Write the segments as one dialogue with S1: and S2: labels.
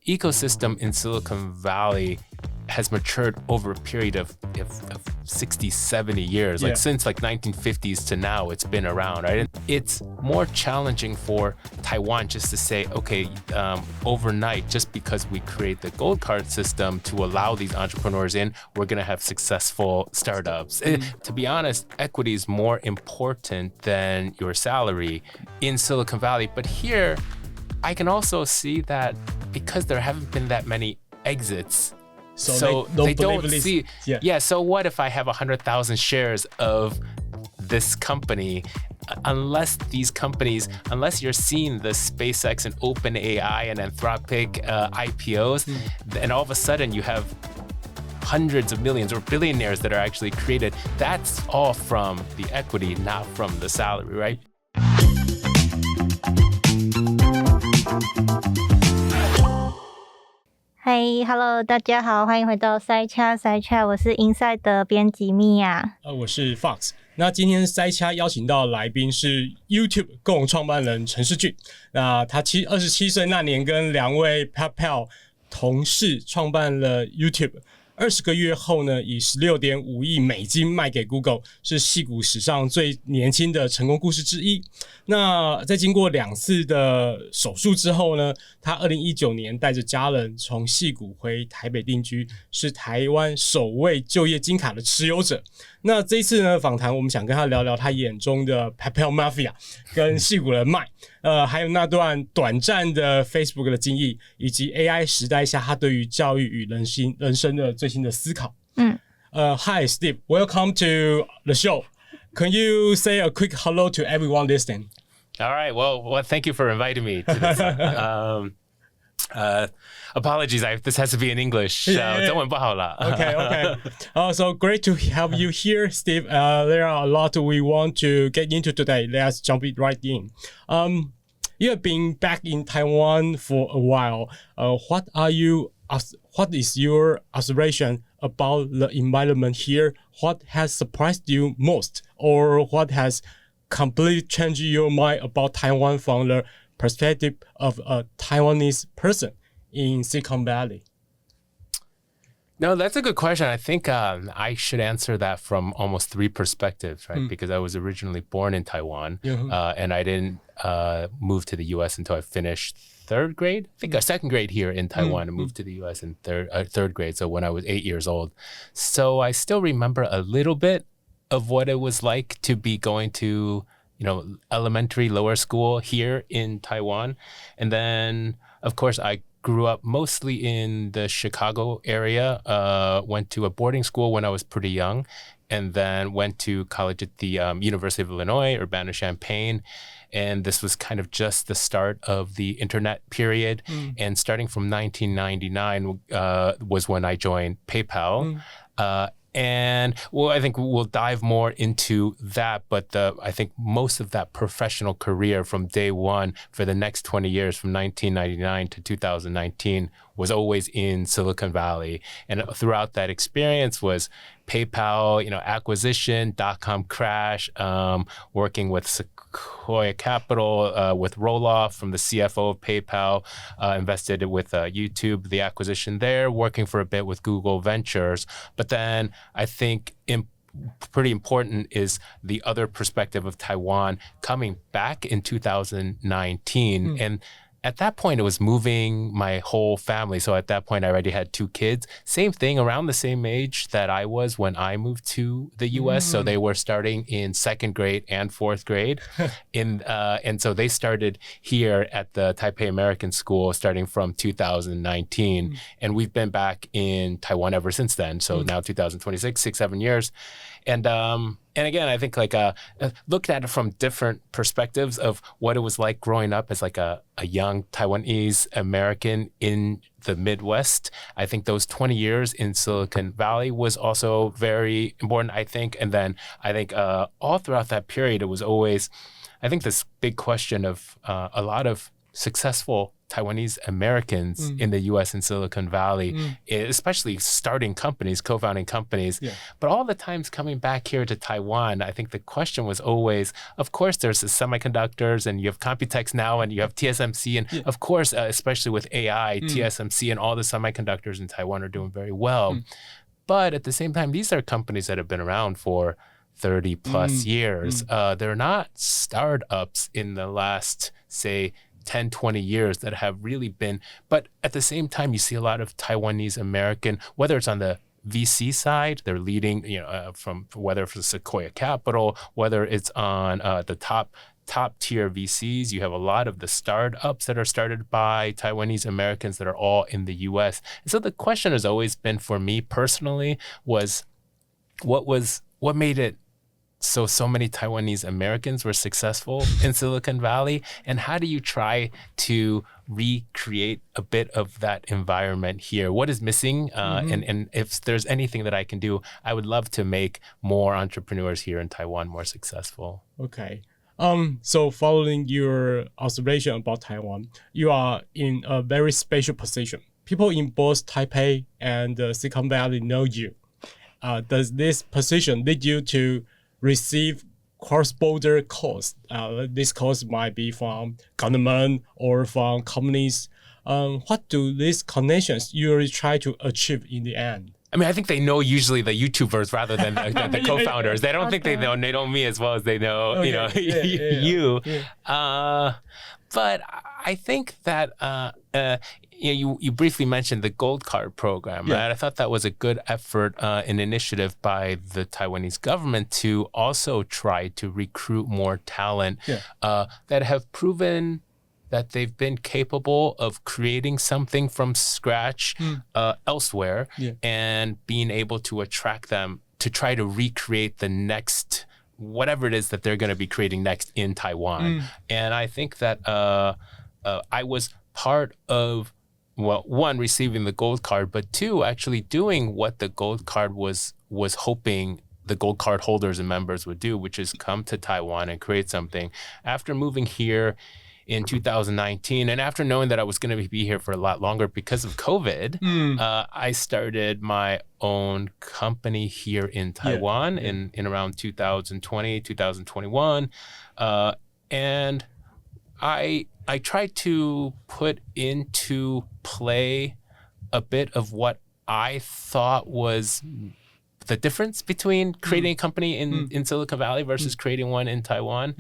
S1: ecosystem in Silicon Valley has matured over a period of 60, 70 years. Like since like 1950s to now, it's been around, right? And it's more challenging for Taiwan just to say, okay, overnight, just because we create the gold card system to allow these entrepreneurs in, we're going to have successful startups. To be honest, equity is more important than your salary in Silicon Valley. But here, I can also see that because there haven't been that many exits, so they don't see. Yeah. So what if I have 100,000 shares of this company? Unless these companies, unless you're seeing the SpaceX and OpenAI and Anthropic IPOs, and all of a sudden you have hundreds of millions or billionaires that are actually created. That's all from the equity, not from the salary, right?
S2: Hello， 大家好，欢迎回到 Side Chat， 我是 Inside 的编辑米娅。
S3: 我是 Fox。那今天 Side Chat 邀请到的来宾是 YouTube 共同创办人陈世俊。那他27岁那年跟2位 PayPal 同事创办了 YouTube。20个月后呢，以 16.5 亿美金卖给 Google， 是矽谷史上最年轻的成功故事之一。那在经过2次的手术之后呢，他2019年带着家人从矽谷回台北定居，是台湾首位就业金卡的持有者。那这一次呢，访谈我们想跟他聊聊他眼中的 PayPal Mafia 跟矽谷人脉，还有那段短暂的 Facebook 的经历，以及 AI 时代下他对于教育与人生的最新的思考。Hi Steve, welcome to the show. Can you say a quick hello to everyone listening?
S1: All right. Well, thank you for inviting me to this. Apologies, this has to be in English. 中文不好啦。
S3: Okay. So great to have you here, Steve. There are a lot we want to get into today. Let's jump it right in. You have been back in Taiwan for a while. What is your observation about the environment here? What has surprised you most, or what has completely changed your mind about Taiwan from the perspective of a Taiwanese person in Silicon Valley?
S1: No, that's a good question. I think I should answer that from almost 3 perspectives, right? Because I was originally born in Taiwan, and I didn't move to the U.S. until I finished 3rd grade. I think 2nd grade here in Taiwan, and moved to the U.S. in 3rd grade, so when I was 8 years old. So I still remember a little bit of what it was like to be going to, elementary, lower school here in Taiwan. And then, of course, I grew up mostly in the Chicago area, went to a boarding school when I was pretty young, and then went to college at the University of Illinois, Urbana-Champaign. And this was kind of just the start of the internet period. And starting from 1999 was when I joined PayPal. And well, I think we'll dive more into that, but I think most of that professional career from day one for the next 20 years, from 1999 to 2019, was always in Silicon Valley. And throughout that experience was PayPal, acquisition, .com crash, working with Sequoia Capital, with Roloff from the CFO of PayPal, invested with YouTube, the acquisition there, working for a bit with Google Ventures. But then I think pretty important is the other perspective of Taiwan coming back in 2019. And at that point, it was moving my whole family. So at that point, I already had 2 kids. Same thing, around the same age that I was when I moved to the U.S. So they were starting in 2nd grade and 4th grade. And so they started here at the Taipei American School starting from 2019. And we've been back in Taiwan ever since then. So now 2026, 6-7 years. And again, I think looked at it from different perspectives of what it was like growing up as a young Taiwanese American in the Midwest. I think those 20 years in Silicon Valley was also very important, I think. And then I think all throughout that period, it was always, I think, this big question of a lot of successful Taiwanese Americans in the US and Silicon Valley, especially starting companies, co-founding companies. Yeah. But all the times coming back here to Taiwan, I think the question was always, of course, there's the semiconductors and you have Computex now and you have TSMC. And of course, especially with AI, TSMC and all the semiconductors in Taiwan are doing very well. But at the same time, these are companies that have been around for 30 plus years. They're not startups in the last, say, 10, 20 years that have really been, but at the same time, you see a lot of Taiwanese American, whether it's on the VC side, they're leading, from whether it's Sequoia Capital, whether it's on the top tier VCs, you have a lot of the startups that are started by Taiwanese Americans that are all in the US. And so the question has always been for me personally was, what made it so many Taiwanese Americans were successful in Silicon Valley, and how do you try to recreate a bit of that environment here? What is missing? And if there's anything that I can do, I would love to make more entrepreneurs here in Taiwan more successful.
S3: Okay. So following your observation about Taiwan, you are in a very special position. People in both Taipei and Silicon Valley know you. Does this position lead you to receive cross-border calls? This calls might be from government or from companies. What do these connections usually try to achieve in the end?
S1: I mean, I think they know usually the YouTubers rather than the co-founders. They don't think they know me as well as they know, you. Yeah. But I think that you briefly mentioned the Gold Card program, right? I thought that was a good effort, an initiative by the Taiwanese government to also try to recruit more talent that have proven that they've been capable of creating something from scratch elsewhere and being able to attract them to try to recreate the next, whatever it is that they're going to be creating next in Taiwan. And I think that I was part of, well, one, receiving the Gold Card, but two, actually doing what the Gold Card was hoping the Gold Card holders and members would do, which is come to Taiwan and create something. After moving here in 2019, and after knowing that I was going to be here for a lot longer because of COVID, I started my own company here in Taiwan in around 2020, 2021. And I tried to put into play a bit of what I thought was the difference between creating a company in Silicon Valley versus creating one in Taiwan.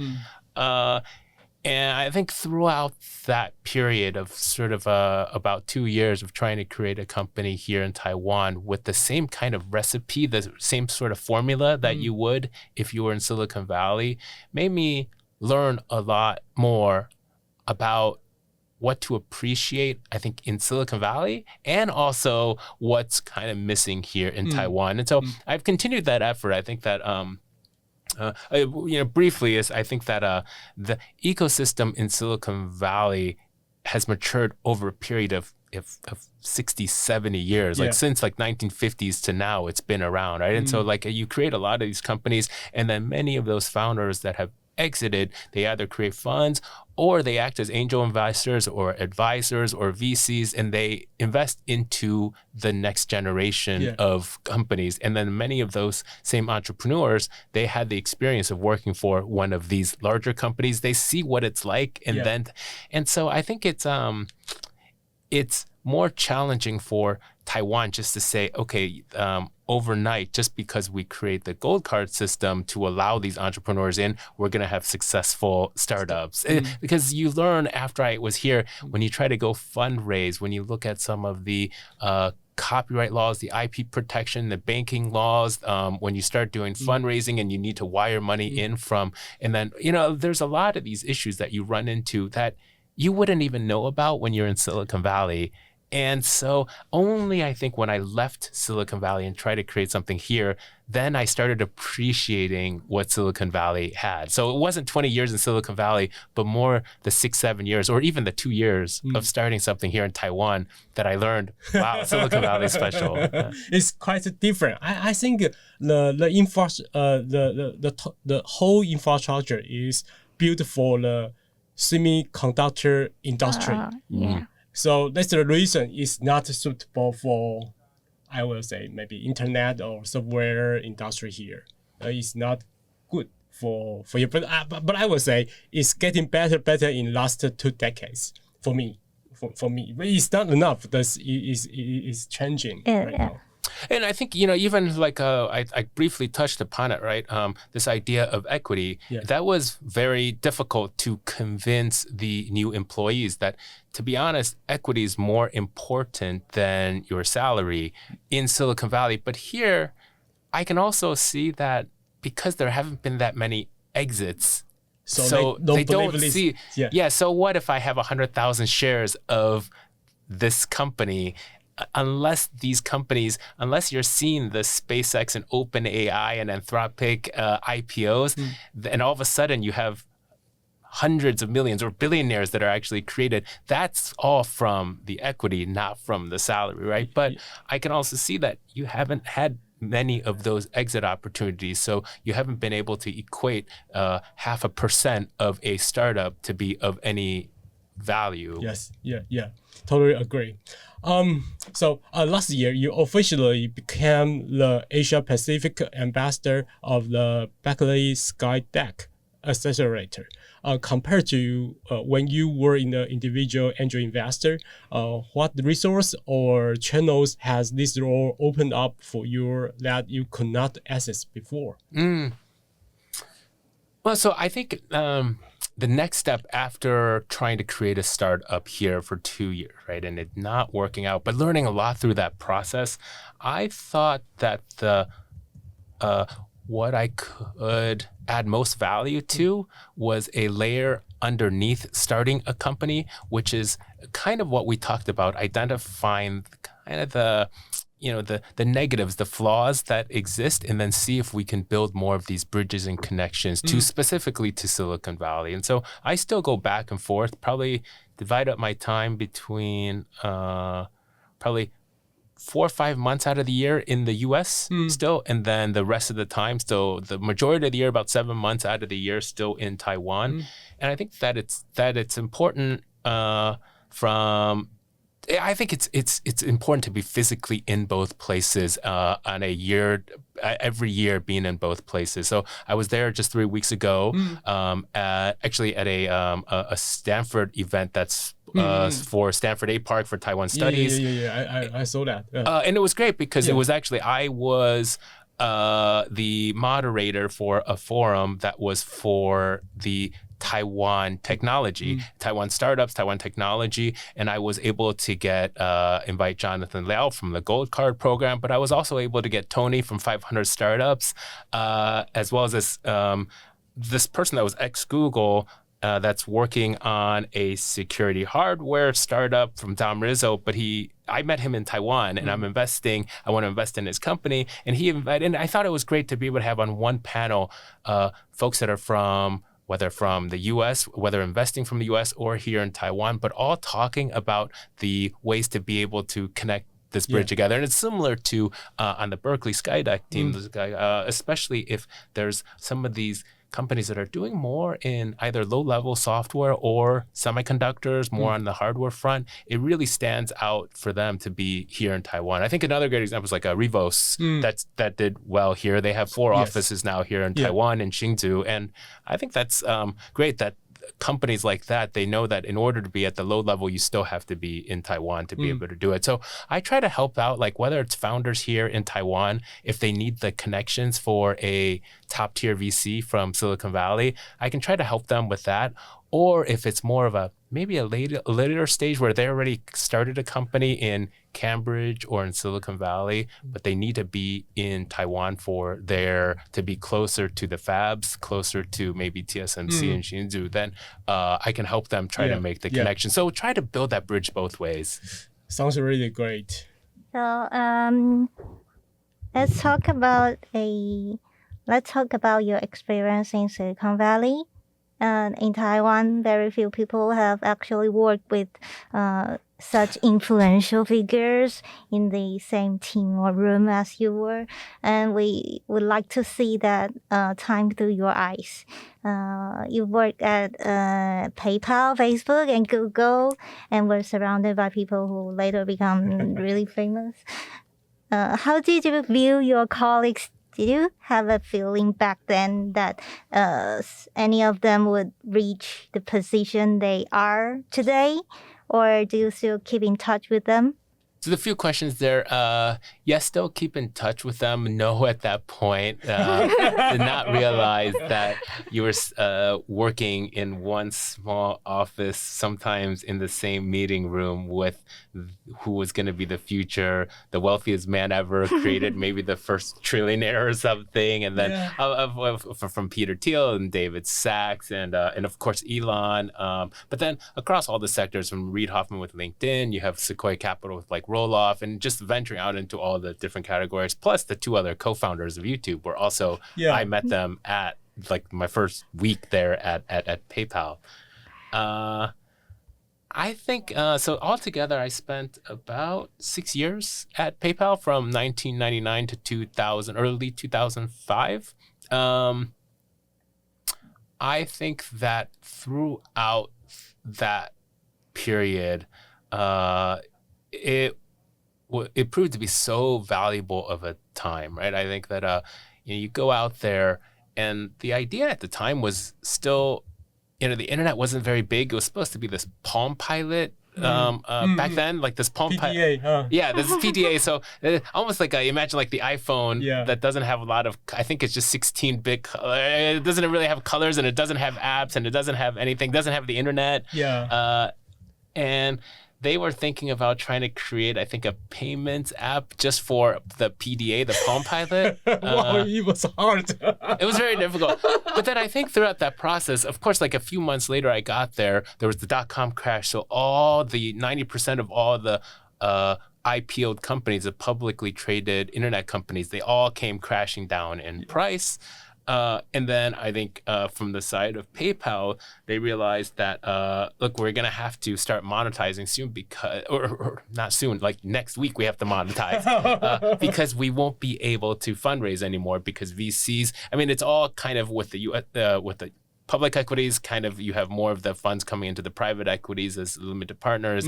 S1: And I think throughout that period of sort of about 2 years of trying to create a company here in Taiwan with the same kind of recipe, the same sort of formula that you would if you were in Silicon Valley, made me learn a lot more about what to appreciate, I think, in Silicon Valley, and also what's kind of missing here in Taiwan. And so I've continued that effort. I think that briefly, is I think that the ecosystem in Silicon Valley has matured over a period of 60, 70 years, like since like 1950s to now, it's been around, right? And so like you create a lot of these companies, and then many of those founders that have exited, they either create funds or they act as angel investors or advisors or VCs, and they invest into the next generation of companies. And then many of those same entrepreneurs, they had the experience of working for one of these larger companies. They see what it's like, and so I think it's more challenging for Taiwan just to say, okay, overnight, just because we create the Gold Card system to allow these entrepreneurs in, we're going to have successful startups. Because you learn after I was here, when you try to go fundraise, when you look at some of the copyright laws, the IP protection, the banking laws, when you start doing fundraising and you need to wire money in from, and then, there's a lot of these issues that you run into that you wouldn't even know about when you're in Silicon Valley. And so only I think when I left Silicon Valley and tried to create something here, then I started appreciating what Silicon Valley had. So it wasn't 20 years in Silicon Valley, but more the 6-7 years, or even the 2 years of starting something here in Taiwan that I learned, wow, Silicon Valley is special.
S3: It's quite different. I think the whole infrastructure is built for the semiconductor industry.
S2: Yeah.
S3: So that's the reason it's not suitable for, I will say, maybe internet or software industry here. It's not good for you. But I will say it's getting better in last 2 decades for me. For me, but it's not enough. It's changing right now.
S1: And I think, even like I briefly touched upon it, right? This idea of equity, that was very difficult to convince the new employees that, to be honest, equity is more important than your salary in Silicon Valley. But here, I can also see that because there haven't been that many exits, so they don't see. Yeah. So what if I have 100,000 shares of this company? Unless you're seeing the SpaceX and OpenAI and Anthropic IPOs, and all of a sudden you have hundreds of millions or billionaires that are actually created. That's all from the equity, not from the salary, right? But I can also see that you haven't had many of those exit opportunities. So you haven't been able to equate 0.5% of a startup to be of any value.
S3: Yes. Yeah. Totally agree. So last year, you officially became the Asia Pacific ambassador of the Berkeley Skydeck Accelerator. Compared to when you were in the individual angel investor, what resource or channels has this role opened up for you that you could not access before?
S1: Well, so I think the next step after trying to create a startup here for 2 years, right, and it not working out, but learning a lot through that process, I thought that what I could add most value to was a layer underneath starting a company, which is kind of what we talked about, identifying kind of the negatives, the flaws that exist, and then see if we can build more of these bridges and connections to specifically to Silicon Valley. And so I still go back and forth, probably divide up my time between probably 4 or 5 months out of the year in the US still, and then the rest of the time still, the majority of the year, about 7 months out of the year still in Taiwan. And I think that it's important I think it's important to be physically in both places on a year, every year being in both places. So I was there just 3 weeks ago, actually at a Stanford event that's for Stanford A Park for Taiwan Studies.
S3: I saw that.
S1: And it was great because it was actually, I was the moderator for a forum that was for the Taiwan technology, Taiwan startups, Taiwan technology, and I was able to invite Jonathan Liao from the Gold Card program, but I was also able to get Tony from 500 Startups, as well as this person that was ex-Google that's working on a security hardware startup from Dom Rizzo, but I met him in Taiwan, and I want to invest in his company, and he invited, and I thought it was great to be able to have on one panel folks that are whether from the US, whether investing from the US or here in Taiwan, but all talking about the ways to be able to connect this bridge together. And it's similar to on the Berkeley Skydeck team, especially if there's some of these companies that are doing more in either low-level software or semiconductors, more on the hardware front. It really stands out for them to be here in Taiwan. I think another great example is like Revos that did well here. They have 4 offices now here in Taiwan and Hsinchu, and I think that's great that companies like that, they know that in order to be at the low level, you still have to be in Taiwan to be able to do it. So I try to help out, like whether it's founders here in Taiwan, if they need the connections for a top tier VC from Silicon Valley, I can try to help them with that. Or if it's more of a later stage where they already started a company in Cambridge or in Silicon Valley, but they need to be in Taiwan to be closer to the fabs, closer to maybe TSMC and Hsinchu, then I can help them try to make the connection. So try to build that bridge both ways.
S3: Sounds really great.
S2: So let's talk about your experience in Silicon Valley. In Taiwan, very few people have actually worked with such influential figures in the same team or room as you were, and we would like to see that time through your eyes. You worked at PayPal, Facebook, and Google, and were surrounded by people who later become really famous. How did you view your colleagues? Did you have a feeling back then that any of them would reach the position they are today? Or do you still keep in touch with them?
S1: So the few questions there, yes, still keep in touch with them. No, at that point, did not realize that you were working in one small office, sometimes in the same meeting room with who was going to be the future, the wealthiest man ever created, maybe the first trillionaire or something. And then from Peter Thiel and David Sachs and of course, Elon. But then across all the sectors, from Reid Hoffman with LinkedIn, you have Sequoia Capital with like Roll-Off, and just venturing out into all the different categories. Plus the two other co-founders of YouTube were also, I met them at like my first week there at PayPal. I think, so altogether I spent about 6 years at PayPal from 1999 to 2000, early 2005. I think that throughout that period, it proved to be so valuable of a time, right? I think that you go out there, and the idea at the time was still, the internet wasn't very big. It was supposed to be this Palm Pilot back then, like this Palm
S3: Pilot.
S1: Yeah, this is PDA. So almost like imagine like the iPhone that doesn't have a lot of, I think it's just 16-bit. It doesn't really have colors, and it doesn't have apps, and it doesn't have anything. Doesn't have the internet. And they were thinking about trying to create, I think, a payments app just for the PDA, the Palm Pilot.
S3: Wow, it was hard.
S1: It was very difficult. But then I think throughout that process, of course, like a few months later I got there was the dot-com crash. So 90% of all the IPO'd companies, the publicly traded internet companies, they all came crashing down in price. And then I think from the side of PayPal, they realized that, look, we're going to have to start monetizing soon because, or not soon, like next week we have to monetize because we won't be able to fundraise anymore because VCs, I mean, it's all kind of with the public equities, kind of you have more of the funds coming into the private equities as limited partners.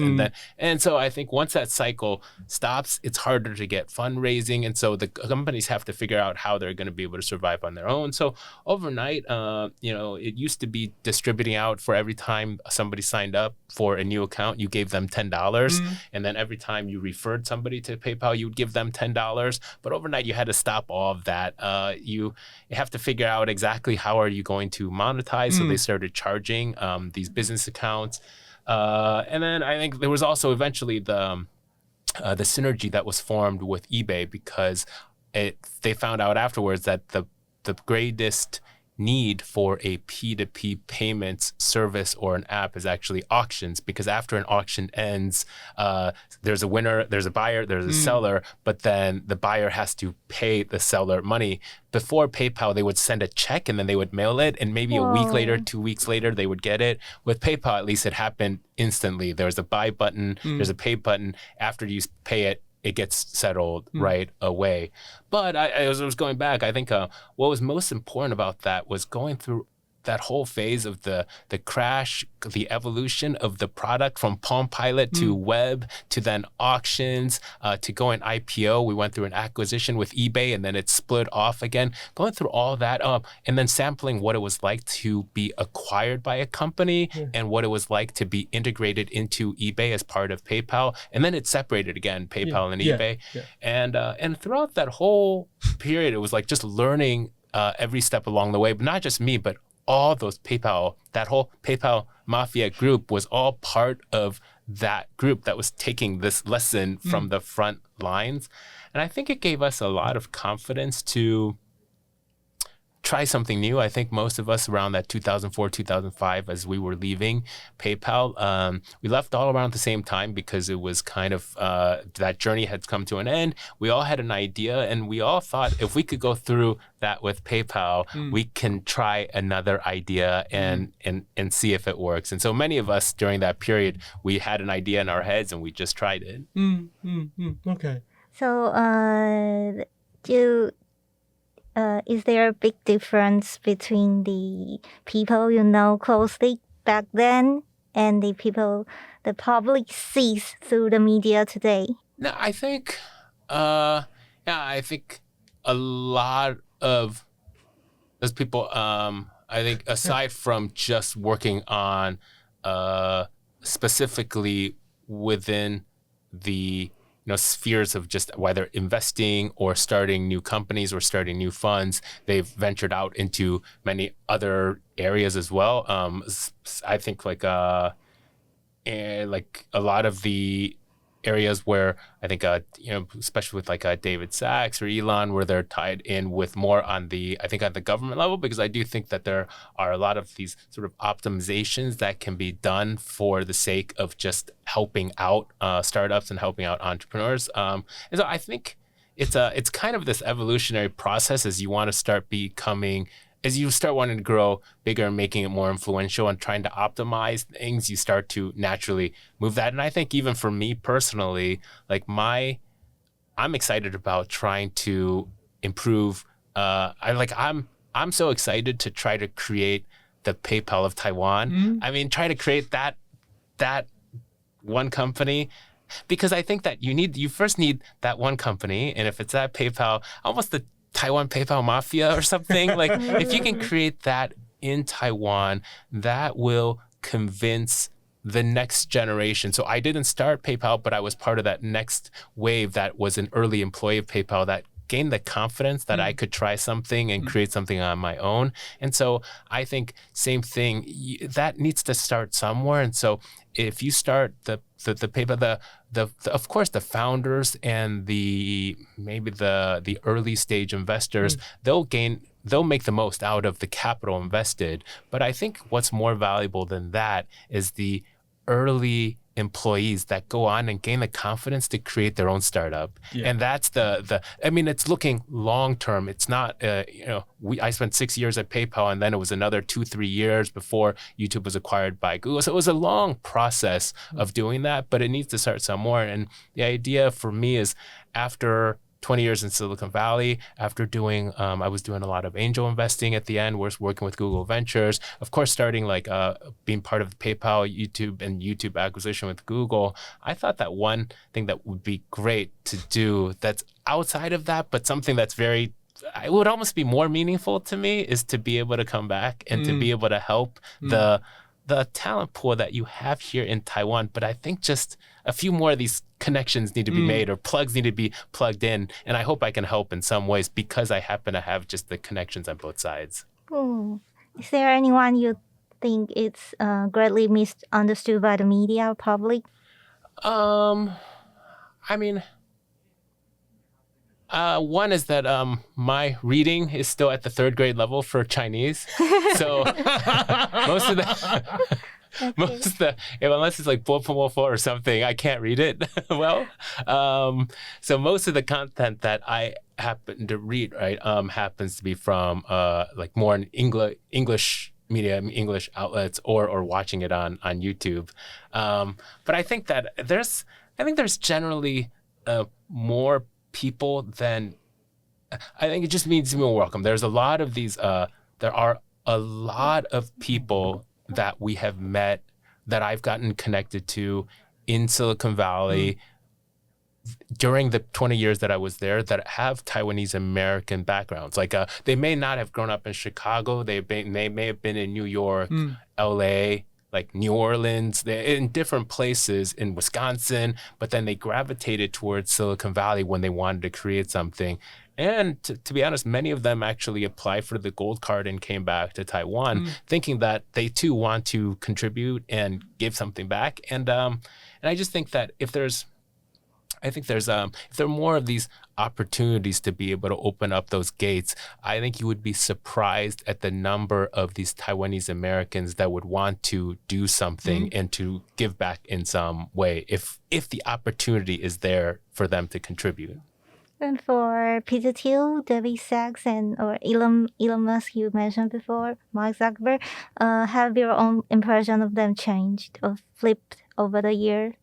S1: And so I think once that cycle stops, it's harder to get fundraising. And so the companies have to figure out how they're going to be able to survive on their own. So overnight, it used to be distributing out for every time somebody signed up for a new account, you gave them $10. And then every time you referred somebody to PayPal, you would give them $10. But overnight, you had to stop all of that. You have to figure out exactly how are you going to monetize. So they started charging these business accounts. And then I think there was also eventually the synergy that was formed with eBay because they found out afterwards that the greatest need for a P2P payments service or an app is actually auctions, because after an auction ends, there's a winner, there's a buyer, there's a seller, but then the buyer has to pay the seller money. Before PayPal, they would send a check and then they would mail it, and maybe a week later, 2 weeks later, they would get it. With PayPal, at least it happened instantly. There's a buy button, there's a pay button. After you pay it, it gets settled right away. But as I was going back, I think what was most important about that was going through that whole phase of the crash, the evolution of the product from Palm Pilot to web, to then auctions, to going IPO. We went through an acquisition with eBay, and then it split off again. Going through all that, and then sampling what it was like to be acquired by a company and what it was like to be integrated into eBay as part of PayPal. And then it separated again, PayPal and eBay. And throughout that whole period, it was like just learning every step along the way, but not just me, but all those PayPal, that whole PayPal Mafia group was all part of that group that was taking this lesson from the front lines. And I think it gave us a lot of confidence to try something new. I think most of us around that 2004, 2005, as we were leaving PayPal, we left all around the same time because it was kind of, that journey had come to an end. We all had an idea and we all thought if we could go through that with PayPal, we can try another idea and see if it works. And so many of us during that period, we had an idea in our heads and we just tried it.
S3: Okay.
S2: So, is there a big difference between the people you know closely back then and the people the public sees through the media today?
S1: No, I think, I think a lot of those people, I think aside from just working on specifically within the spheres of just whether investing or starting new companies or starting new funds, they've ventured out into many other areas as well. I think like a lot of the areas where I think especially with like David Sachs or Elon, where they're tied in with more on the government level, because I do think that there are a lot of these sort of optimizations that can be done for the sake of just helping out startups and helping out entrepreneurs. And so I think it's kind of this evolutionary process as you want to start becoming, as you start wanting to grow bigger and making it more influential and trying to optimize things, you start to naturally move that. And I think even for me personally, like I'm excited about trying to improve. I'm so excited to try to create the PayPal of Taiwan. I mean, try to create that one company, because I think that you first need that one company. And if it's that PayPal, almost the Taiwan PayPal Mafia or something, like if you can create that in Taiwan, that will convince the next generation. So I didn't start PayPal, but I was part of that next wave that was an early employee of PayPal that gained the confidence that I could try something and create something on my own. And so I think same thing, that needs to start somewhere. And so if you start the PayPal, of course the founders and maybe the early stage investors, they'll make the most out of the capital invested. But I think what's more valuable than that is the early employees that go on and gain the confidence to create their own startup. And that's it's looking long term. It's not, I spent 6 years at PayPal and then it was another 2-3 years before YouTube was acquired by Google. So it was a long process of doing that, but it needs to start somewhere. And the idea for me is after 20 years in Silicon Valley, after I was doing a lot of angel investing at the end, working with Google Ventures, of course, starting being part of the PayPal, YouTube acquisition with Google. I thought that one thing that would be great to do that's outside of that, but something that's it would almost be more meaningful to me, is to be able to come back and to be able to help the talent pool that you have here in Taiwan. But I think just a few more of these connections need to be made, or plugs need to be plugged in. And I hope I can help in some ways because I happen to have just the connections on both sides.
S2: Is there anyone you think it's greatly misunderstood by the media or public?
S1: One is that my reading is still at the 3rd grade level for Chinese. So most of the unless it's like 4.4 or something, I can't read it well. So most of the content that I happen to read, happens to be from more in English media, English outlets, or watching it on YouTube. But I think that there's generally more people than, I think it just means more welcome. There's a lot of these, there are a lot of people that we have met, that I've gotten connected to in Silicon Valley during the 20 years that I was there, that have Taiwanese American backgrounds. They may not have grown up in Chicago. They may have been in New York, LA, like New Orleans, they're in different places in Wisconsin, but then they gravitated towards Silicon Valley when they wanted to create something. And to be honest, many of them actually applied for the gold card and came back to Taiwan, thinking that they too want to contribute and give something back. And I just think that if there's I think there's if there are more of these opportunities to be able to open up those gates, I think you would be surprised at the number of these Taiwanese Americans that would want to do something and to give back in some way if the opportunity is there for them to contribute.
S2: And for Peter Thiel, David Sachs, or Elon Musk, you mentioned before, Mark Zuckerberg, have your own impression of them changed or flipped over the years?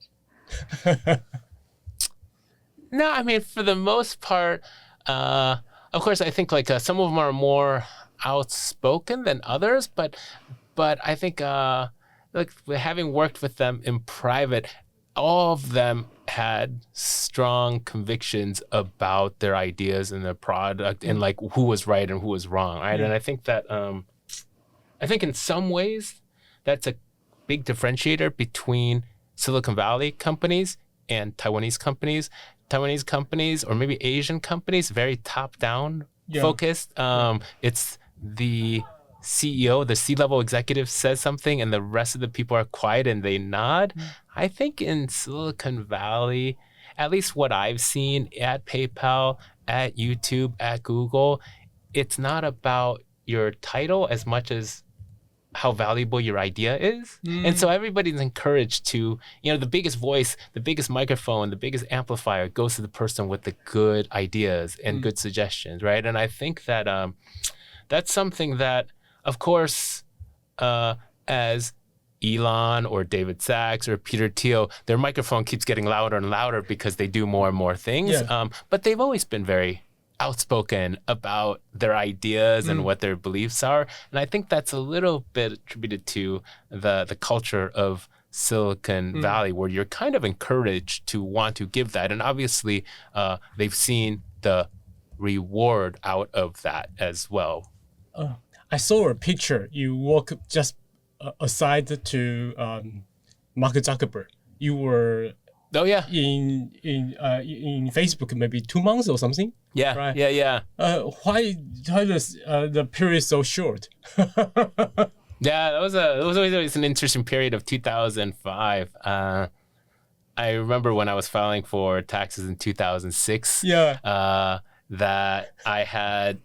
S1: No, I mean, for the most part, of course, I think like some of them are more outspoken than others, but I think like having worked with them in private, all of them had strong convictions about their ideas and their product and like who was right and who was wrong, right? And I think that I think in some ways that's a big differentiator between Silicon Valley companies and Taiwanese companies. Taiwanese companies or maybe Asian companies, very top-down focused. It's the CEO, the C-level executive says something and the rest of the people are quiet and they nod. I think in Silicon Valley, at least what I've seen at PayPal, at YouTube, at Google, it's not about your title as much as how valuable your idea is. And so everybody's encouraged to, the biggest voice, the biggest microphone, the biggest amplifier goes to the person with the good ideas and good suggestions, right? And I think that that's something that, of course, as Elon or David Sachs or Peter Thiel, their microphone keeps getting louder and louder because they do more and more things. But they've always been very outspoken about their ideas and what their beliefs are. And I think that's a little bit attributed to the culture of Silicon Valley, where you're kind of encouraged to want to give that. And obviously, they've seen the reward out of that as well.
S3: I saw a picture. You walk just aside to Mark Zuckerberg. You were in Facebook maybe 2 months or something.
S1: Yeah,
S3: right?
S1: Yeah.
S3: Why is the period so short?
S1: Yeah, that was always an interesting period of 2005. I remember when I was filing for taxes in 2006. That I had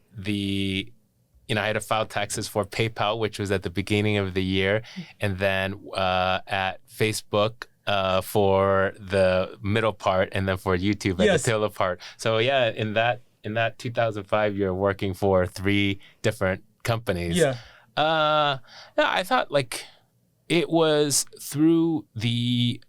S1: I had to file taxes for PayPal, which was at the beginning of the year, and then at Facebook for the middle part, and then for YouTube at the tail part. So yeah, in that 2005 year, working for 3 different companies. I thought like it was through the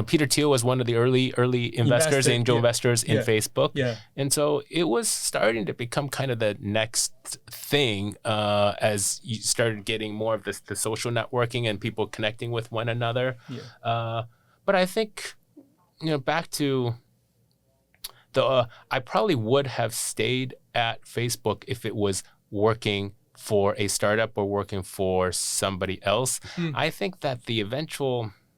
S1: Peter Thiel was one of the early investors, angel investors in Facebook. And so it was starting to become kind of the next thing as you started getting more of the social networking and people connecting with one another. But I think, back to I probably would have stayed at Facebook if it was working for a startup or working for somebody else. I think that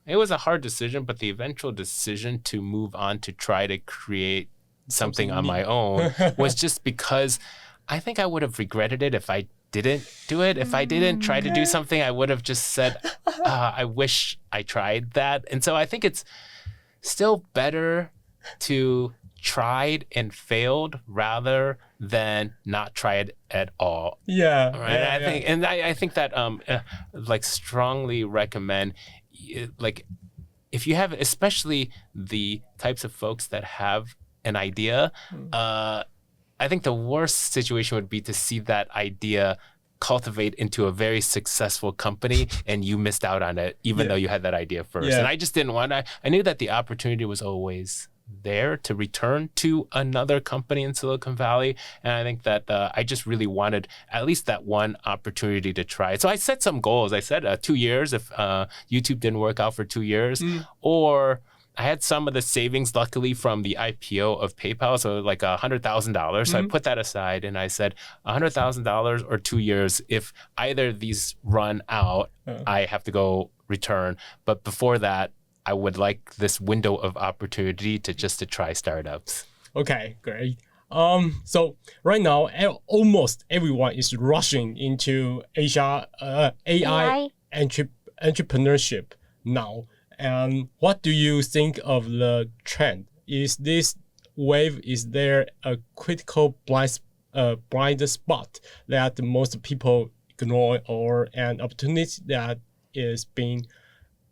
S1: it was a hard decision, but the eventual decision to move on to try to create something on my own was just because I think I would have regretted it if I didn't do it. If I didn't try to do something, I would have just said, I wish I tried that. And so I think it's still better to tried and failed rather than not tried at all. I think that like strongly recommend like if you have, especially the types of folks that have an idea, I think the worst situation would be to see that idea cultivate into a very successful company and you missed out on it even though you had that idea first. And I just didn't want to. I knew that the opportunity was always there to return to another company in Silicon Valley. And I think that I just really wanted at least that one opportunity to try. So I set some goals. I said 2 years if YouTube didn't work out for 2 years, or I had some of the savings, luckily, from the IPO of PayPal, so like $100,000. So I put that aside and I said $100,000 or 2 years. If either of these run out, I have to go return. But before that, I would like this window of opportunity to try startups. Okay, great.
S3: So right now, almost everyone is rushing into AI entrepreneurship now. And what do you think of the trend is this wave, is there a critical blind spot that most people ignore, or an opportunity that is being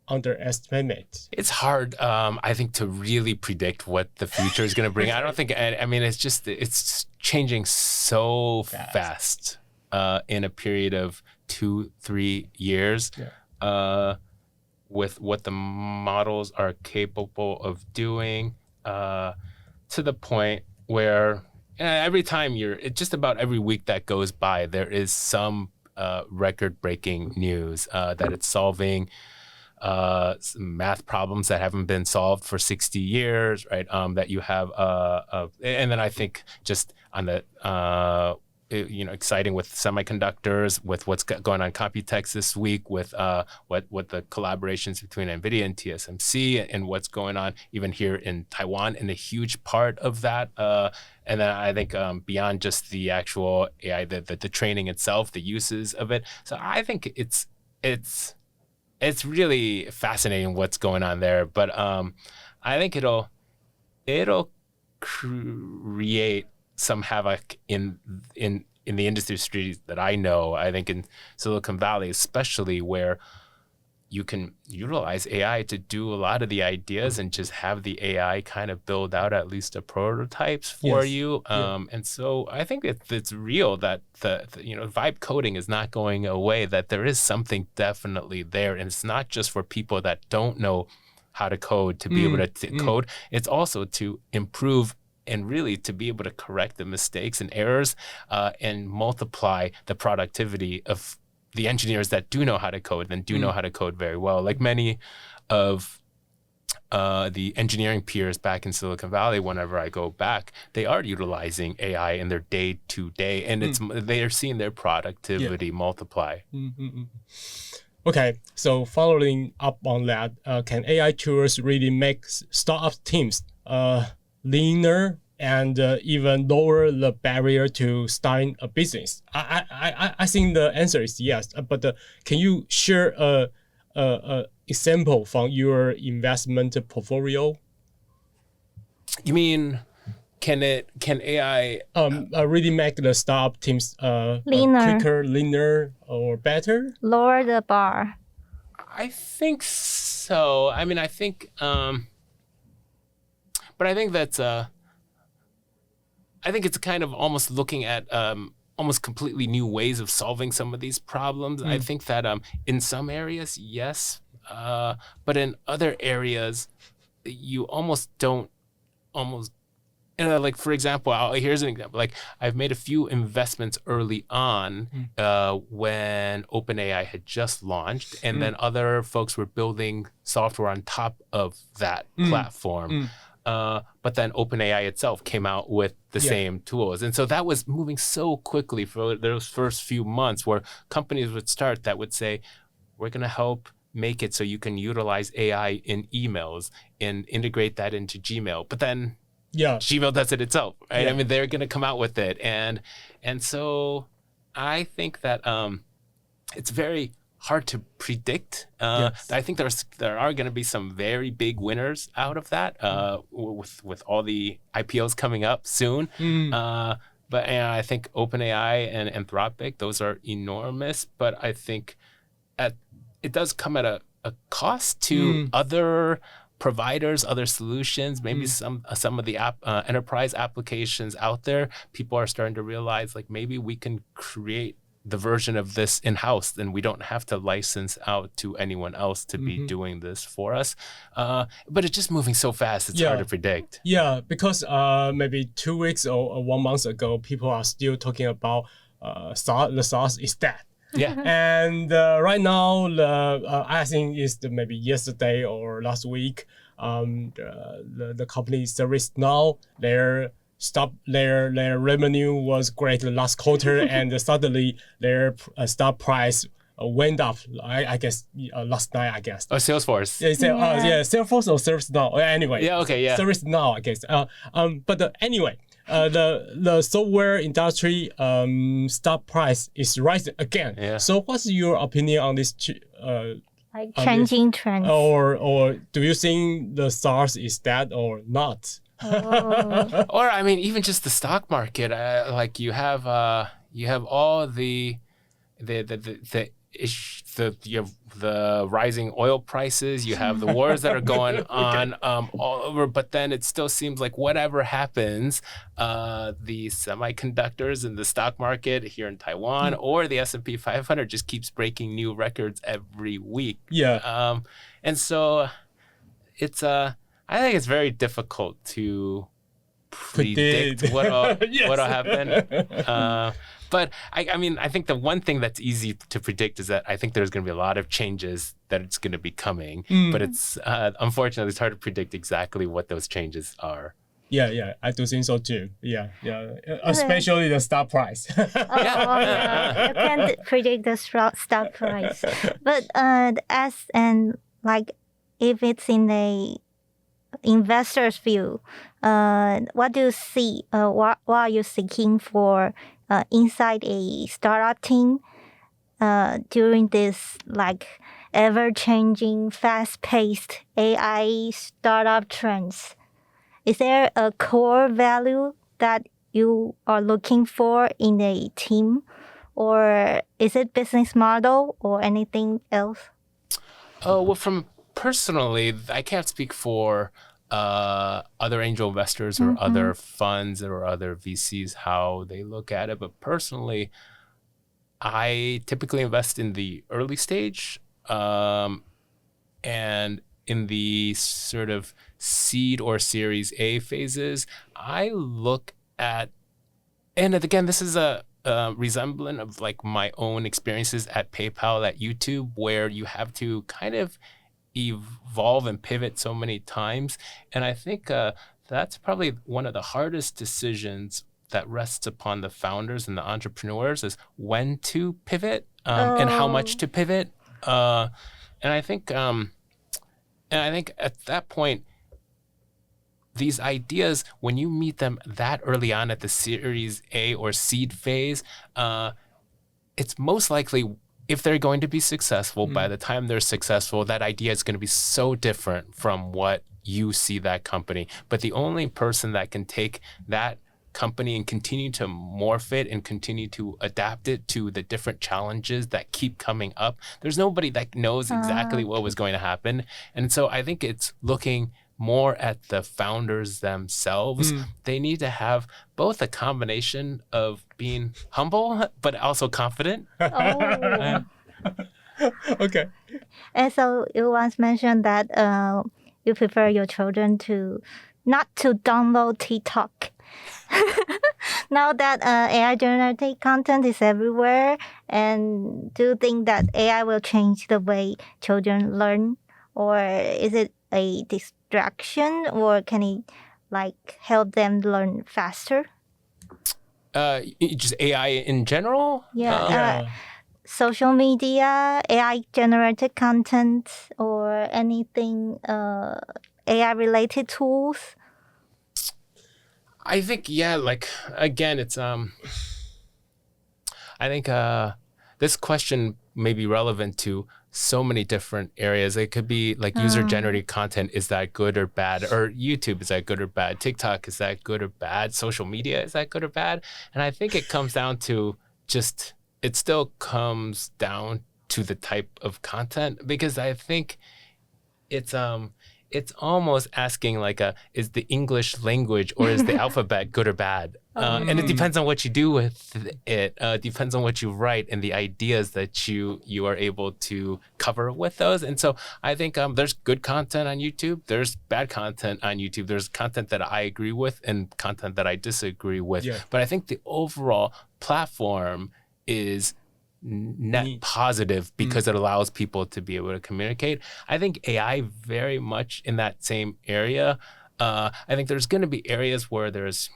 S3: underestimated?
S1: It's hard, I think, to really predict what the future is going to bring. I don't think, I mean, it's changing so fast in a period of 2-3 years. With what the models are capable of doing, to the point where every time just about every week that goes by, there is some record-breaking news that it's solving some math problems that haven't been solved for 60 years, right? That you have, and then I think just on the exciting with semiconductors, with what's going on Computex this week, with what the collaborations between NVIDIA and TSMC, and what's going on even here in Taiwan, and a huge part of that. And then I think beyond just the actual AI, the training itself, the uses of it. So I think it's really fascinating what's going on there. But I think it'll create some havoc in the industries that I know. I think in Silicon Valley, especially, where you can utilize AI to do a lot of the ideas and just have the AI kind of build out at least the prototypes for you. And so I think it's real that the vibe coding is not going away, that there is something definitely there. And it's not just for people that don't know how to code to be able to code. It's also to improve and really to be able to correct the mistakes and errors and multiply the productivity of the engineers that do know how to code and do know how to code very well. Like many of the engineering peers back in Silicon Valley, whenever I go back, they are utilizing AI in their day-to-day, and they are seeing their productivity multiply.
S3: Okay, so following up on that, can AI tools really make startup teams leaner and even lower the barrier to starting a business? I think the answer is yes. But can you share a example from your investment portfolio?
S1: You mean can AI
S3: really make the startup teams
S2: leaner,
S3: quicker, leaner, or better?
S2: Lower the bar.
S1: I think so. I mean, I think. But I think that's I think it's kind of almost looking at almost completely new ways of solving some of these problems. I think that in some areas, yes, but in other areas, you almost don't like, for example, here's an example. Like, I've made a few investments early on when OpenAI had just launched, and then other folks were building software on top of that platform. But then OpenAI itself came out with the same tools. And so that was moving so quickly for those first few months, where companies would start that would say, we're going to help make it so you can utilize AI in emails and integrate that into Gmail. But then Gmail does it itself, right? I mean, they're going to come out with it. And so I think that it's very hard to predict. I think there are going to be some very big winners out of that with all the IPOs coming up soon. But I think OpenAI and Anthropic, those are enormous. But I think it does come at a cost to other providers, other solutions, maybe some of the enterprise applications out there. People are starting to realize, like, maybe we can create the version of this in-house, then we don't have to license out to anyone else to be doing this for us. But it's just moving so fast, it's hard to predict.
S3: Yeah, because maybe 2 weeks or 1 month ago, people are still talking about the SaaS is dead.
S1: Yeah.
S3: And right now, I think it's maybe yesterday or last week, the company ServiceNow, their revenue was great last quarter, and suddenly their stock price went up. I guess last night, I guess.
S1: Oh, Salesforce.
S3: Salesforce or ServiceNow. Anyway. ServiceNow, I guess. But anyway, the software industry stock price is rising again. So what's your opinion on this
S2: like changing trends.
S3: Or do you think the SARS is dead or not?
S2: Oh.
S1: Or I mean, even just the stock market. Like you have all the rising oil prices. You have the wars that are going on all over. But then it still seems like whatever happens, the semiconductors in the stock market here in Taiwan or the S&P 500 just keeps breaking new records every week.
S3: Yeah.
S1: And so it's I think it's very difficult to predict what'll happen. But I mean, I think the one thing that's easy to predict is that I think there's going to be a lot of changes that it's going to be coming. But it's unfortunately, it's hard to predict exactly what those changes are.
S3: Yeah, I do think so too. Yeah, especially the stock price.
S2: You can't predict the stock price. But if it's in a investor's view, what do you see? What are you seeking for inside a startup team during this ever-changing, fast-paced AI startup trends? Is there a core value that you are looking for in a team, or is it business model or anything else?
S1: Well, from personally, I can't speak for other angel investors or other funds or other VCs, how they look at it. But personally, I typically invest in the early stage and in the sort of seed or Series A phases. I look at, and again, this is a resemblant of like my own experiences at PayPal, at YouTube, where you have to kind of evolve and pivot so many times. And I think that's probably one of the hardest decisions that rests upon the founders and the entrepreneurs is when to pivot and how much to pivot. And I think at that point, these ideas, when you meet them that early on at the Series A or seed phase, it's most likely, if they're going to be successful, by the time they're successful, that idea is going to be so different from what you see that company. But the only person that can take that company and continue to morph it and continue to adapt it to the different challenges that keep coming up, there's nobody that knows exactly what was going to happen. And so I think it's looking more at the founders themselves. They need to have both a combination of being humble but also confident.
S3: Okay.
S2: And so you once mentioned that you prefer your children not to download TikTok. Now that AI generated content is everywhere, and do you think that AI will change the way children learn, or is it a distraction, or can it help them learn faster?
S1: Just AI in general?
S2: Social media, AI generated content, or anything AI related tools?
S1: I think, again, it's, I think this question may be relevant to so many different areas. It could be like user-generated content, is that good or bad? Or YouTube, is that good or bad? TikTok, is that good or bad? Social media, is that good or bad? And I think it comes down to it still comes down to the type of content, because I think it's almost asking is the English language or is the alphabet good or bad? And it depends on what you do with it. Depends on what you write and the ideas that you are able to cover with those. And so I think there's good content on YouTube. There's bad content on YouTube. There's content that I agree with and content that I disagree with. Yeah. But I think the overall platform is net positive because it allows people to be able to communicate. I think AI very much in that same area. I think there's going to be areas where there's,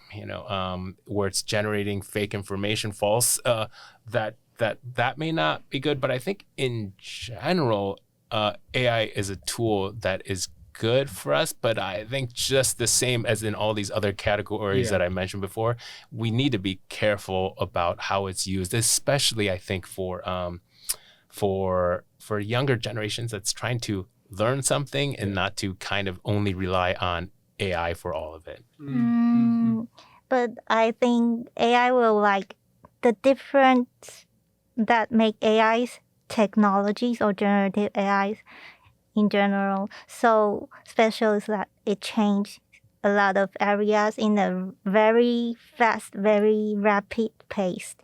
S1: where it's generating fake information, false, that may not be good. But I think in general, AI is a tool that is good for us. But I think just the same as in all these other categories that I mentioned before, we need to be careful about how it's used, especially I think for for younger generations that's trying to learn something and not to kind of only rely on AI for all of it.
S2: But I think AI will like the difference that make AIs technologies or generative AIs in general so special is that it changed a lot of areas in a very fast, very rapid pace.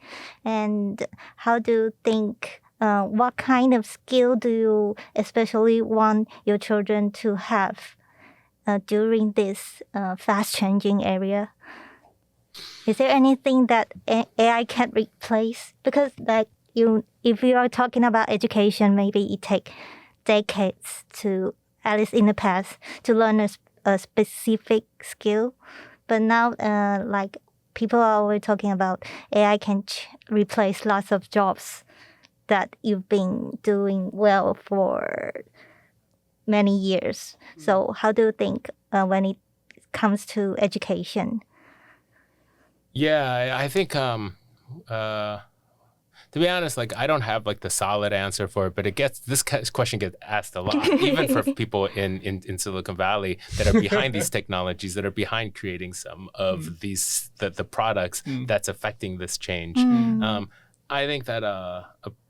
S2: And how do you think, what kind of skill do you especially want your children to have during this fast changing area? Is there anything that AI can't replace? Because like if you are talking about education, maybe it takes decades to, at least in the past, to learn a specific skill. But now, like people are always talking about AI can replace lots of jobs that you've been doing well for many years. So how do you think when it comes to education?
S1: Yeah, I think to be honest, like I don't have like the solid answer for it, but this question gets asked a lot, even for people in Silicon Valley that are behind these technologies, that are behind creating some of these the products that's affecting this change. I think that a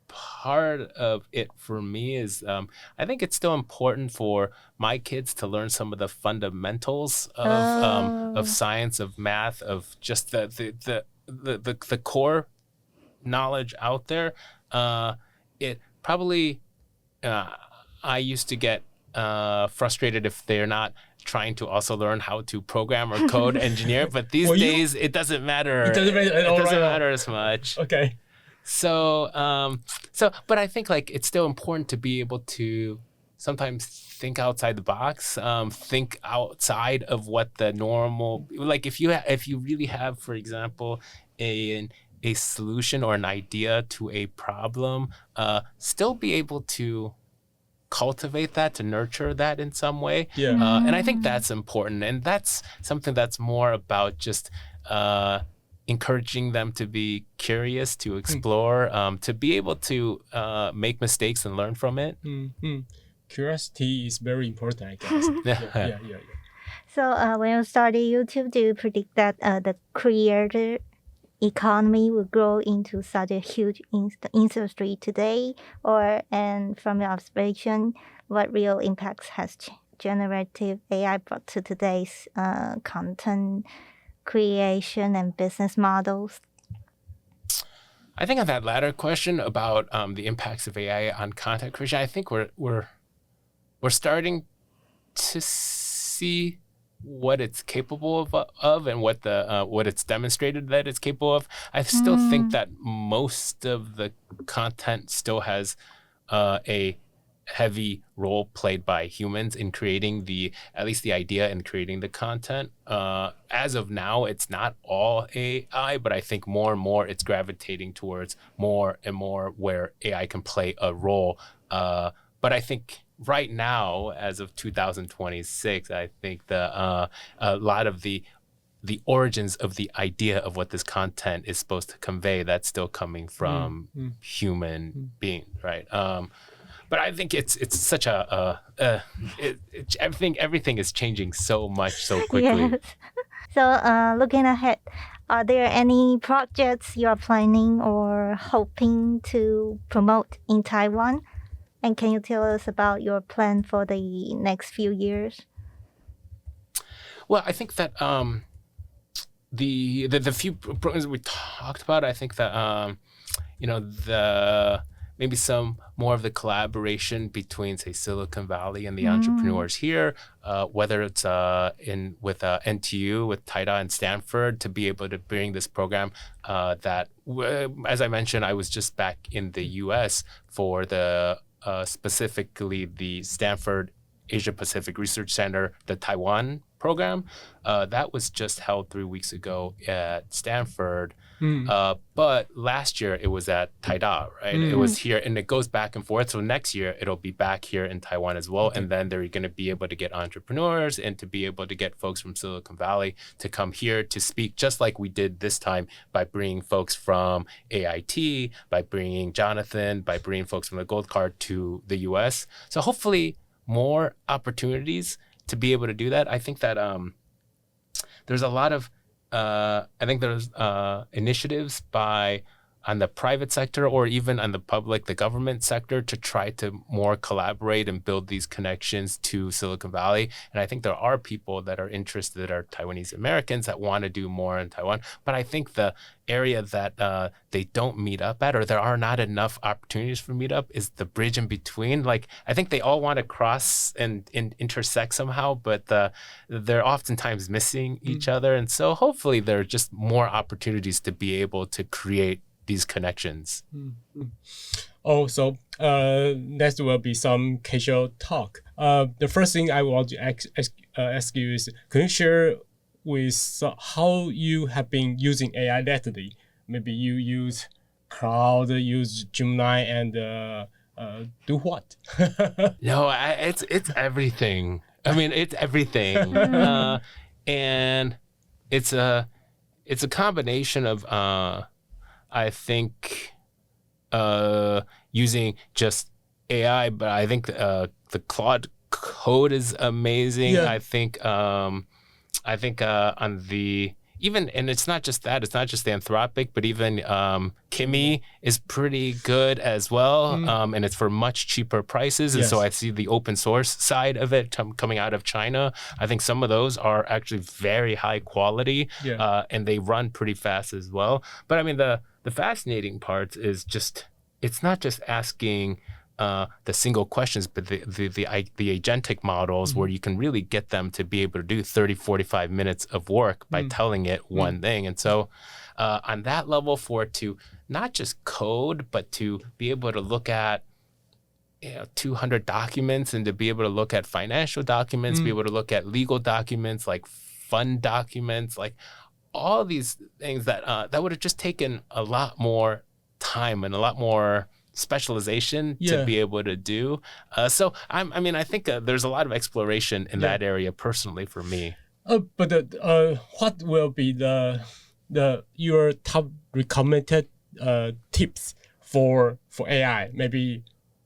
S1: part of it for me is I think it's still important for my kids to learn some of the fundamentals of science, of math, of just the core knowledge out there. It probably I used to get frustrated if they're not trying to also learn how to program or code engineer, but these days it doesn't matter.
S3: It doesn't matter at all.
S1: It doesn't matter as much.
S3: Okay.
S1: So but I think like it's still important to be able to sometimes think outside the box, think outside of what the normal, like if you really have, for example, a solution or an idea to a problem, still be able to cultivate that, to nurture that in some way.
S3: Yeah.
S1: And I think that's important. And that's something that's more about just encouraging them to be curious, to explore, to be able to make mistakes and learn from it.
S3: Curiosity is very important, I guess. Yeah.
S2: So when you started YouTube, do you predict that the creator economy will grow into such a huge industry today? And from your observation, what real impacts has generative AI brought to today's content creation and business models?
S1: I think on that latter question about the impacts of AI on content creation, I think we're starting to see what it's capable of and what it's demonstrated that it's capable of. I still think that most of the content still has a heavy role played by humans in creating at least the idea and creating the content. As of now, it's not all AI, but I think more and more it's gravitating towards more and more where AI can play a role. But I think right now, as of 2026, I think a lot of the origins of the idea of what this content is supposed to convey, that's still coming from human beings, right? But I think it's such everything is changing so much so quickly.
S2: Yes. So looking ahead, are there any projects you are planning or hoping to promote in Taiwan? And can you tell us about your plan for the next few years?
S1: Well, I think that the few programs we talked about, I think that maybe some more of the collaboration between, say, Silicon Valley and the entrepreneurs here, whether it's with NTU, with Taida and Stanford, to be able to bring this program that, as I mentioned, I was just back in the US for specifically the Stanford Asia Pacific Research Center, the Taiwan program. That was just held 3 weeks ago at Stanford. But last year it was at Taida, right? It was here, and it goes back and forth. So next year it'll be back here in Taiwan as well. And then they're going to be able to get entrepreneurs and to be able to get folks from Silicon Valley to come here to speak, just like we did this time by bringing folks from AIT, by bringing Jonathan, by bringing folks from the Gold Card to the US. So hopefully more opportunities to be able to do that. I think that there's a lot of initiatives on the private sector or even on the government sector to try to more collaborate and build these connections to Silicon Valley. And I think there are people that are interested, that are Taiwanese Americans, that want to do more in Taiwan. But I think the area that they don't meet up at, or there are not enough opportunities for meetup, is the bridge in between. Like, I think they all want to cross and intersect somehow, but they're oftentimes missing each other. And so hopefully there are just more opportunities to be able to create these connections.
S3: Oh, so next will be some casual talk. The first thing I want to ask you is, can you share with how you have been using AI lately? Maybe you use Cloud, use Gemini, and do what?
S1: No, it's everything. I mean, it's everything, and it's a combination of I think using just AI, but I think the Claude code is amazing. Yeah. I think on the and it's not just that, it's not just the Anthropic, but even Kimi is pretty good as well, and it's for much cheaper prices. And so I see the open source side of it coming out of China. I think some of those are actually very high quality, and they run pretty fast as well. But I mean, the fascinating part is just, it's not just asking the single questions, but the agentic models where you can really get them to be able to do 30, 45 minutes of work by telling it one thing. And so on that level, for it to not just code, but to be able to look at 200 documents, and to be able to look at financial documents, be able to look at legal documents, like fund documents, like all these things that would have just taken a lot more time and a lot more specialization to be able to do. So I think there's a lot of exploration in that area personally for me.
S3: But what will be your top recommended tips for AI? Maybe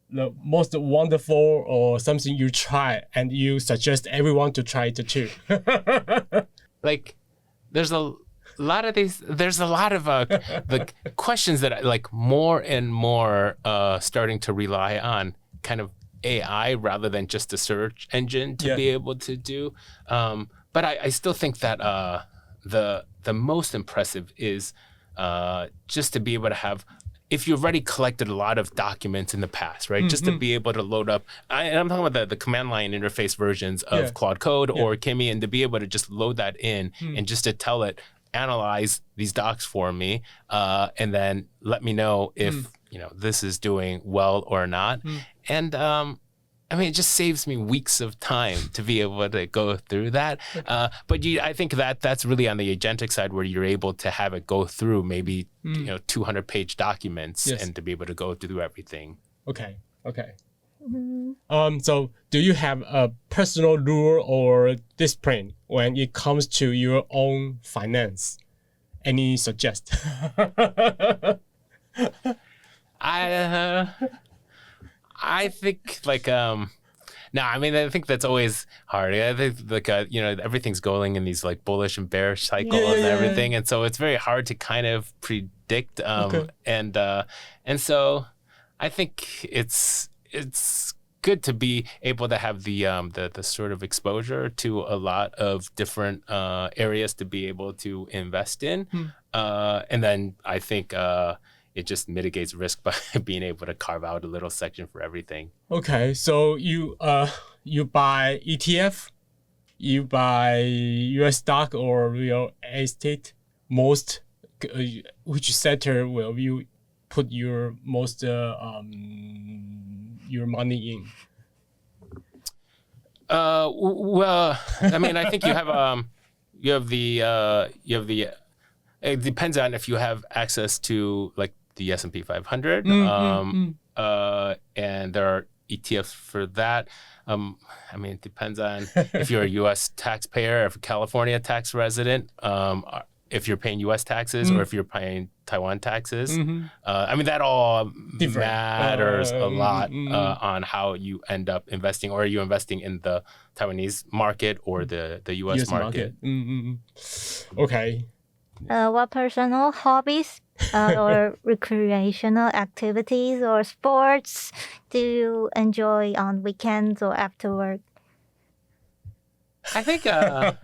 S3: the most wonderful, or something you try and you suggest everyone to try it too.
S1: Like, there's a lot of the questions that like more and more starting to rely on kind of AI rather than just a search engine to be able to do. But I still think that the most impressive is just to be able to have, if you've already collected a lot of documents in the past, right? Just to be able to load up, and I'm talking about the command line interface versions of Claude Code or Kimi, and to be able to just load that in and just to tell it, analyze these docs for me, and then let me know if this is doing well or not. And it just saves me weeks of time to be able to go through that. But I think that's really on the agentic side, where you're able to have it go through maybe 200-page documents and to be able to go through everything.
S3: Okay. So do you have a personal rule or discipline when it comes to your own finance? Any suggest?
S1: I think I think that's always hard. I think everything's going in these like bullish and bearish cycles and everything, and so it's very hard to kind of predict. And so I think it's good to be able to have the sort of exposure to a lot of different areas to be able to invest in, and then I think it just mitigates risk by being able to carve out a little section for everything.
S3: Okay, so you buy ETF, you buy US stock or real estate. Which sector will you put your most your money in?
S1: Well, I mean, I think you have the it depends on if you have access to like the S&P 500, and there are ETFs for that. I mean, it depends on if you're a U.S. taxpayer, if a California tax resident, if you're paying U.S. taxes or if you're paying Taiwan taxes. I mean, that all matters a lot on how you end up investing, or are you investing in the Taiwanese market or the U.S. market?
S3: Okay.
S2: What personal hobbies or recreational activities or sports do you enjoy on weekends or after work?
S1: I think, I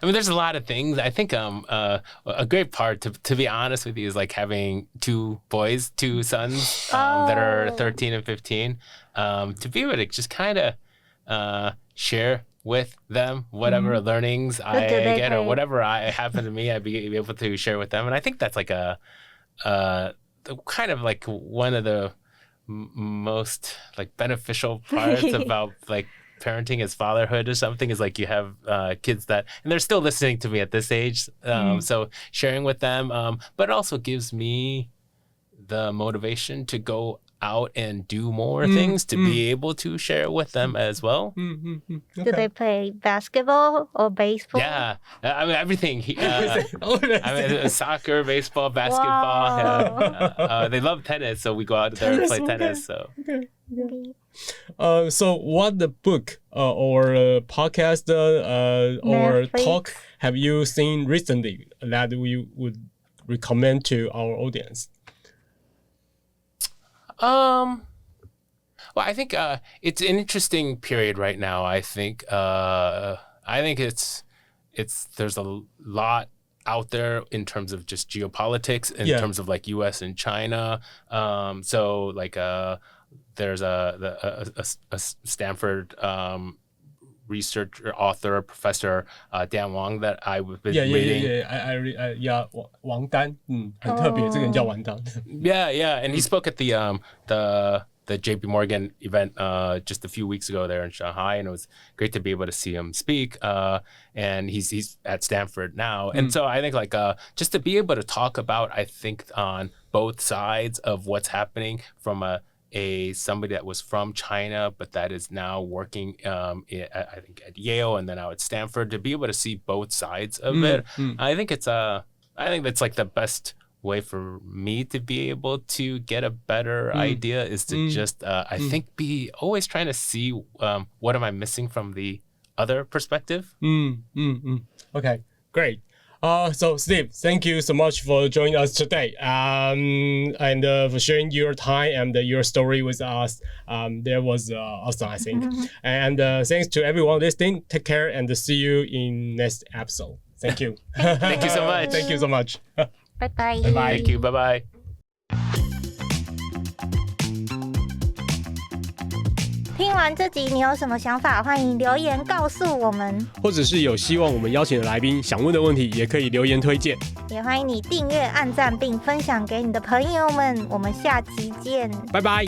S1: mean, there's a lot of things. I think a great part, to be honest with you, is like having two sons that are 13 and 15, to be able to just kind of share with them whatever learnings I get or whatever happen to me, I'd be able to share with them. And I think that's like a kind of like one of the most like beneficial parts about like parenting as fatherhood or something, is like you have kids that, and they're still listening to me at this age. So sharing with them, but it also gives me the motivation to go out and do more things, to be able to share with them as well.
S2: Okay. Do they play basketball or baseball?
S1: Yeah, I mean everything. I mean soccer, baseball, basketball.
S2: Wow.
S1: They love tennis, so we go out there and play tennis. So.
S3: So what the book or podcast or talk have you seen recently that we would recommend to our audience?
S1: Well, I think it's an interesting period right now. I think it's there's a lot out there in terms of just geopolitics, in terms of like U.S. and China. So like there's a Stanford researcher, author, professor Dan Wang that I've been reading.
S3: Wang Dan, 很特别，这个人叫王丹。
S1: Yeah, and he spoke at the JP Morgan event just a few weeks ago there in Shanghai, and it was great to be able to see him speak. And he's at Stanford now, and so I think like just to be able to talk about, I think on both sides of what's happening from somebody that was from China, but that is now working, I think at Yale and then now at Stanford, to be able to see both sides of it. I think that's like the best way for me to be able to get a better idea, is to just, I think, be always trying to see what am I missing from the other perspective.
S3: Okay, great. So Steve, thank you so much for joining us today, and for sharing your time and your story with us. That was awesome, I think. And thanks to everyone listening. Take care and see you in next episode. Thank you.
S1: Thank you so much.
S3: Thank you so much.
S2: Bye bye.
S3: Bye bye.
S1: Thank you. Bye bye.
S2: 听完这集，你有什么想法？欢迎留言告诉我们，
S3: 或者是有希望我们邀请的来宾想问的问题，也可以留言推荐。
S2: 也欢迎你订阅、按赞并分享给你的朋友们。我们下集见，
S3: 拜拜。